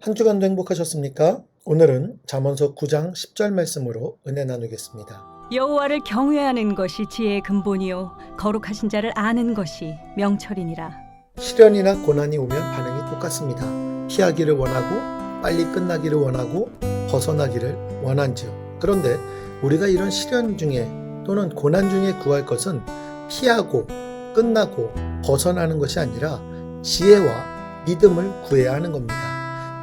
한 주간도 행복하셨습니까? 오늘은 잠언서 9장 10절 말씀으로 은혜 나누겠습니다. 여호와를 경외하는 것이 지혜의 근본이요 거룩하신 자를 아는 것이 명철이니라. 시련이나 고난이 오면 반응이 똑같습니다. 피하기를 원하고 빨리 끝나기를 원하고 벗어나기를 원한지요. 그런데 우리가 이런 시련 중에 또는 고난 중에 구할 것은 피하고 끝나고 벗어나는 것이 아니라 지혜와 믿음을 구해야 하는 겁니다.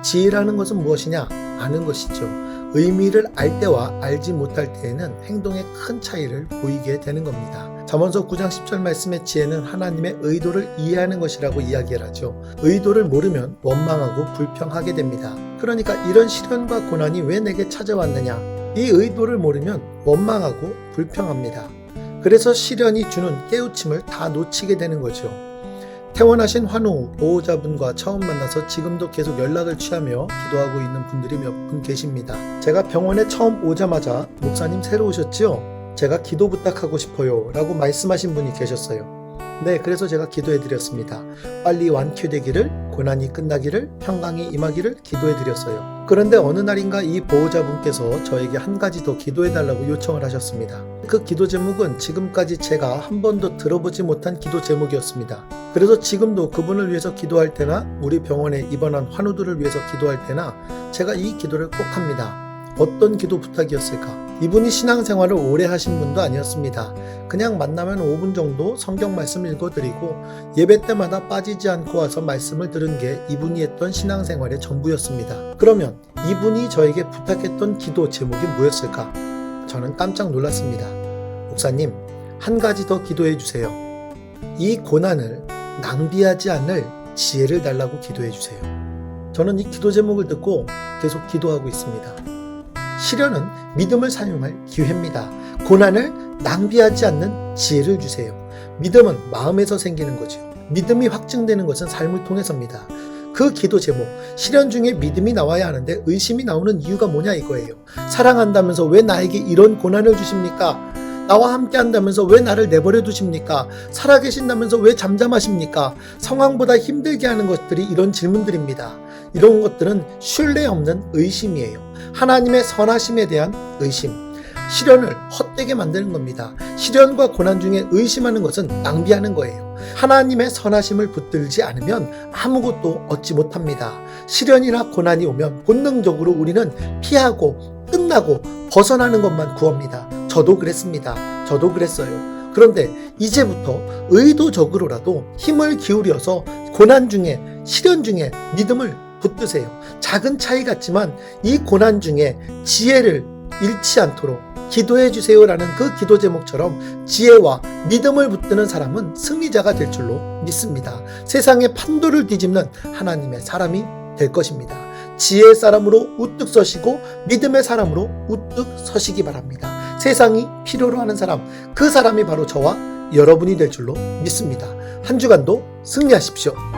지혜라는 것은 무엇이냐? 아는 것이죠. 의미를 알 때와 알지 못할 때에는 행동에 큰 차이를 보이게 되는 겁니다. 잠언서 9장 10절 말씀의 지혜는 하나님의 의도를 이해하는 것이라고 이야기를 하죠. 의도를 모르면 원망하고 불평하게 됩니다. 그러니까 이런 시련과 고난이 왜 내게 찾아왔느냐? 이 의도를 모르면 원망하고 불평합니다. 그래서 시련이 주는 깨우침을 다 놓치게 되는 거죠. 퇴원하신 환우 보호자분과 처음 만나서 지금도 계속 연락을 취하며 기도하고 있는 분들이 몇 분 계십니다. 제가 병원에 처음 오자마자 목사님 새로 오셨죠? 제가 기도 부탁하고 싶어요 라고 말씀하신 분이 계셨어요. 네, 그래서 제가 기도해 드렸습니다. 빨리 완쾌되기를, 고난이 끝나기를, 평강이 임하기를 기도해 드렸어요. 그런데 어느 날인가 이 보호자분께서 저에게 한 가지 더 기도해 달라고 요청을 하셨습니다. 그 기도 제목은 지금까지 제가 한 번도 들어보지 못한 기도 제목이었습니다. 그래서 지금도 그분을 위해서 기도할 때나 우리 병원에 입원한 환우들을 위해서 기도할 때나 제가 이 기도를 꼭 합니다. 어떤 기도 부탁이었을까? 이분이 신앙생활을 오래 하신 분도 아니었습니다. 그냥 만나면 5분 정도 성경 말씀 읽어드리고 예배 때마다 빠지지 않고 와서 말씀을 들은 게 이분이 했던 신앙생활의 전부였습니다. 그러면 이분이 저에게 부탁했던 기도 제목이 뭐였을까? 저는 깜짝 놀랐습니다. 목사님, 한 가지 더 기도해 주세요. 이 고난을 낭비하지 않을 지혜를 달라고 기도해 주세요. 저는 이 기도 제목을 듣고 계속 기도하고 있습니다. 시련은 믿음을 사용할 기회입니다. 고난을 낭비하지 않는 지혜를 주세요. 믿음은 마음에서 생기는 거죠. 믿음이 확증되는 것은 삶을 통해서입니다. 그 기도 제목, 시련 중에 믿음이 나와야 하는데 의심이 나오는 이유가 뭐냐 이거예요. 사랑한다면서 왜 나에게 이런 고난을 주십니까? 나와 함께 한다면서 왜 나를 내버려 두십니까? 살아계신다면서 왜 잠잠하십니까? 상황보다 힘들게 하는 것들이 이런 질문들입니다. 이런 것들은 신뢰 없는 의심이에요. 하나님의 선하심에 대한 의심. 시련을 헛되게 만드는 겁니다. 시련과 고난 중에 의심하는 것은 낭비하는 거예요. 하나님의 선하심을 붙들지 않으면 아무것도 얻지 못합니다. 시련이나 고난이 오면 본능적으로 우리는 피하고 끝나고 벗어나는 것만 구합니다. 저도 그랬습니다. 저도 그랬어요. 그런데 이제부터 의도적으로라도 힘을 기울여서 고난 중에, 시련 중에 믿음을 붙드세요. 작은 차이 같지만 이 고난 중에 지혜를 잃지 않도록 기도해 주세요라는 그 기도 제목처럼 지혜와 믿음을 붙드는 사람은 승리자가 될 줄로 믿습니다. 세상의 판도를 뒤집는 하나님의 사람이 될 것입니다. 지혜의 사람으로 우뚝 서시고 믿음의 사람으로 우뚝 서시기 바랍니다. 세상이 필요로 하는 사람, 그 사람이 바로 저와 여러분이 될 줄로 믿습니다. 한 주간도 승리하십시오.